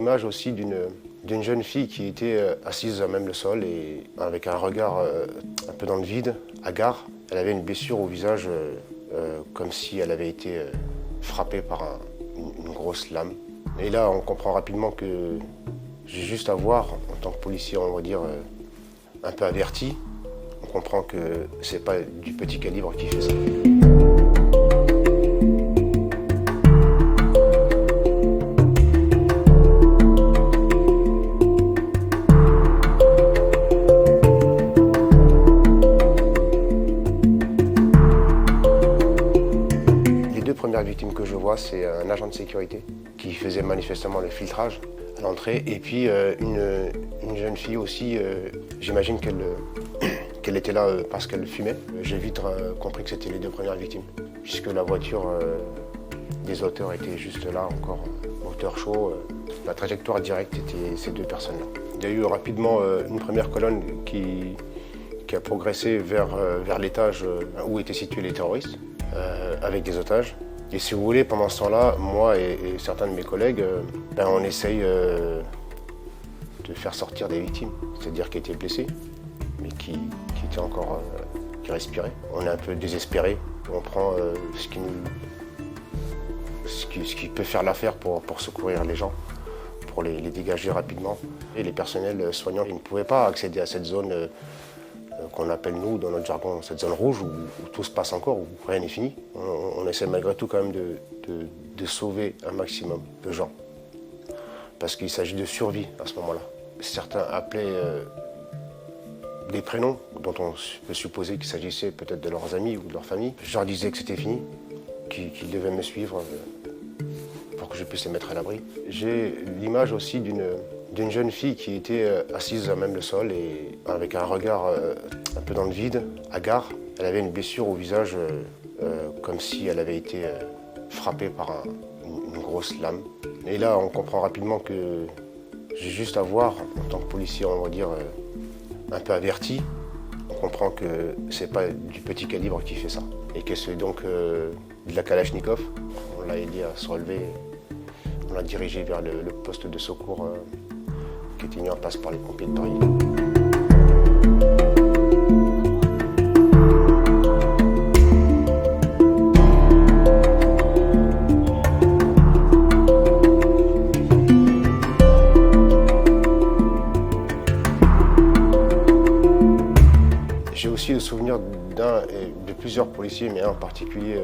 L'image aussi d'une jeune fille qui était assise à même le sol et avec un regard un peu dans le vide, hagard. Elle avait une blessure au visage comme si elle avait été frappée par une grosse lame. Et là, on comprend rapidement que j'ai juste à voir, en tant que policier, on va dire, un peu averti, on comprend que c'est pas du petit calibre qui fait ça. Les deux premières victimes que je vois, c'est un agent de sécurité qui faisait manifestement le filtrage à l'entrée et puis une jeune fille aussi, j'imagine qu'elle était là parce qu'elle fumait. J'ai vite compris que c'était les deux premières victimes, puisque la voiture des auteurs était juste là, encore moteur chaud. La trajectoire directe était ces deux personnes-là. Il y a eu rapidement une première colonne qui a progressé vers l'étage où étaient situés les terroristes, avec des otages. Et si vous voulez, pendant ce temps-là, moi et certains de mes collègues, on essaye de faire sortir des victimes, c'est-à-dire qui étaient blessés, mais qui étaient encore, qui respiraient. On est un peu désespérés, on prend ce qui peut faire l'affaire pour secourir les gens, pour les dégager rapidement. Et les personnels soignants, ils ne pouvaient pas accéder à cette zone qu'on appelle, nous, dans notre jargon, cette zone rouge, où tout se passe encore, où rien n'est fini. On essaie malgré tout quand même de sauver un maximum de gens, parce qu'il s'agit de survie à ce moment-là. Certains appelaient des prénoms dont on peut supposer qu'il s'agissait peut-être de leurs amis ou de leur famille. Je leur disais que c'était fini, qu'ils devaient me suivre pour que je puisse les mettre à l'abri. J'ai l'image aussi d'une jeune fille qui était assise à même le sol et avec un regard un peu dans le vide, hagard. Elle avait une blessure au visage comme si elle avait été frappée par une grosse lame. Et là, on comprend rapidement que j'ai juste à voir, en tant que policier, on va dire, un peu averti, on comprend que c'est pas du petit calibre qui fait ça. Et que c'est donc de la Kalachnikov. On l'a aidé à se relever, on l'a dirigé vers le poste de secours qui était mis en place par les pompiers de Paris. J'ai aussi le souvenir de plusieurs policiers, mais un en particulier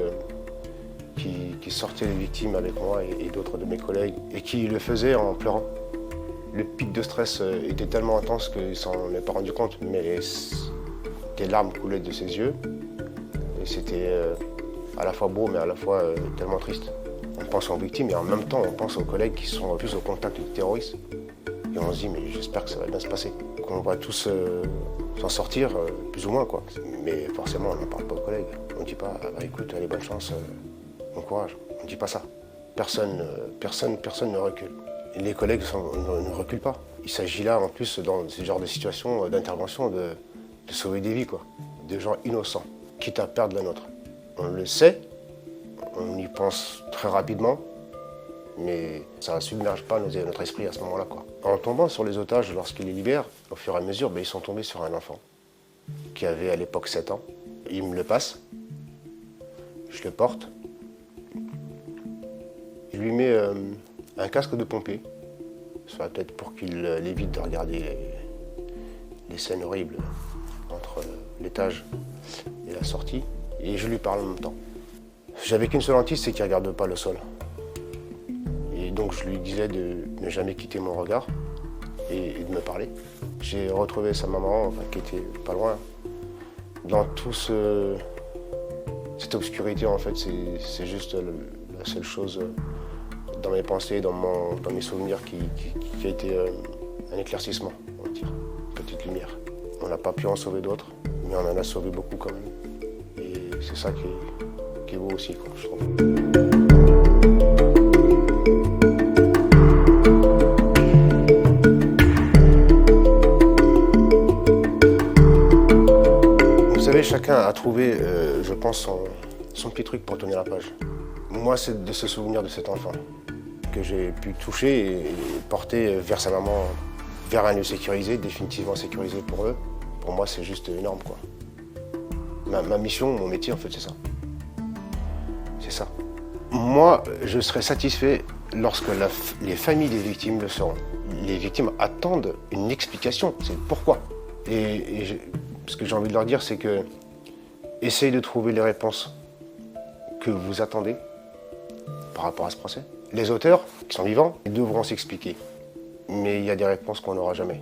qui sortait les victimes avec moi et d'autres de mes collègues, et qui le faisait en pleurant. Le pic de stress était tellement intense qu'il ne s'en est pas rendu compte, mais des larmes coulaient de ses yeux. Et c'était à la fois beau, mais à la fois tellement triste. On pense aux victimes et en même temps, on pense aux collègues qui sont plus au contact des terroristes. Et on se dit, mais j'espère que ça va bien se passer. Qu'on va tous s'en sortir, plus ou moins, quoi. Mais forcément, on n'en parle pas aux collègues. On ne dit pas, ah, bah, écoute, allez, bonne chance, bon courage. On ne dit pas ça. Personne ne recule. Et les collègues ne reculent pas. Il s'agit là, en plus, dans ce genre de situation d'intervention, de sauver des vies, quoi. De gens innocents, quitte à perdre la nôtre. On le sait, on y pense très rapidement, mais ça ne submerge pas notre esprit à ce moment-là, quoi. En tombant sur les otages, lorsqu'ils les libèrent, au fur et à mesure, ils sont tombés sur un enfant qui avait à l'époque 7 ans. Il me le passe, je le porte, il lui met un casque de pompier sur la tête pour qu'il évite de regarder les scènes horribles entre l'étage et la sortie, et je lui parle en même temps. J'avais qu'une seule hantise, c'est qu'il ne regarde pas le sol. Et donc je lui disais de ne jamais quitter mon regard et de me parler. J'ai retrouvé sa maman, qui était pas loin. Dans toute cette obscurité, en fait, c'est juste la seule chose dans mes pensées, dans mes souvenirs qui a été un éclaircissement, on va dire, une petite lumière. On n'a pas pu en sauver d'autres, mais on en a sauvé beaucoup quand même. Et c'est ça qui est beau aussi, quoi, je trouve. Vous savez, chacun a trouvé, je pense, son petit truc pour tourner la page. Moi, c'est de se souvenir de cet enfant que j'ai pu toucher et porter vers sa maman, vers un lieu sécurisé, définitivement sécurisé pour eux, pour moi c'est juste énorme quoi. Ma mission, mon métier en fait c'est ça. C'est ça. Moi, je serais satisfait lorsque les familles des victimes le seront. Les victimes attendent une explication, c'est pourquoi. Ce que j'ai envie de leur dire, c'est que essayez de trouver les réponses que vous attendez par rapport à ce procès. Les auteurs, qui sont vivants, ils devront s'expliquer. Mais il y a des réponses qu'on n'aura jamais.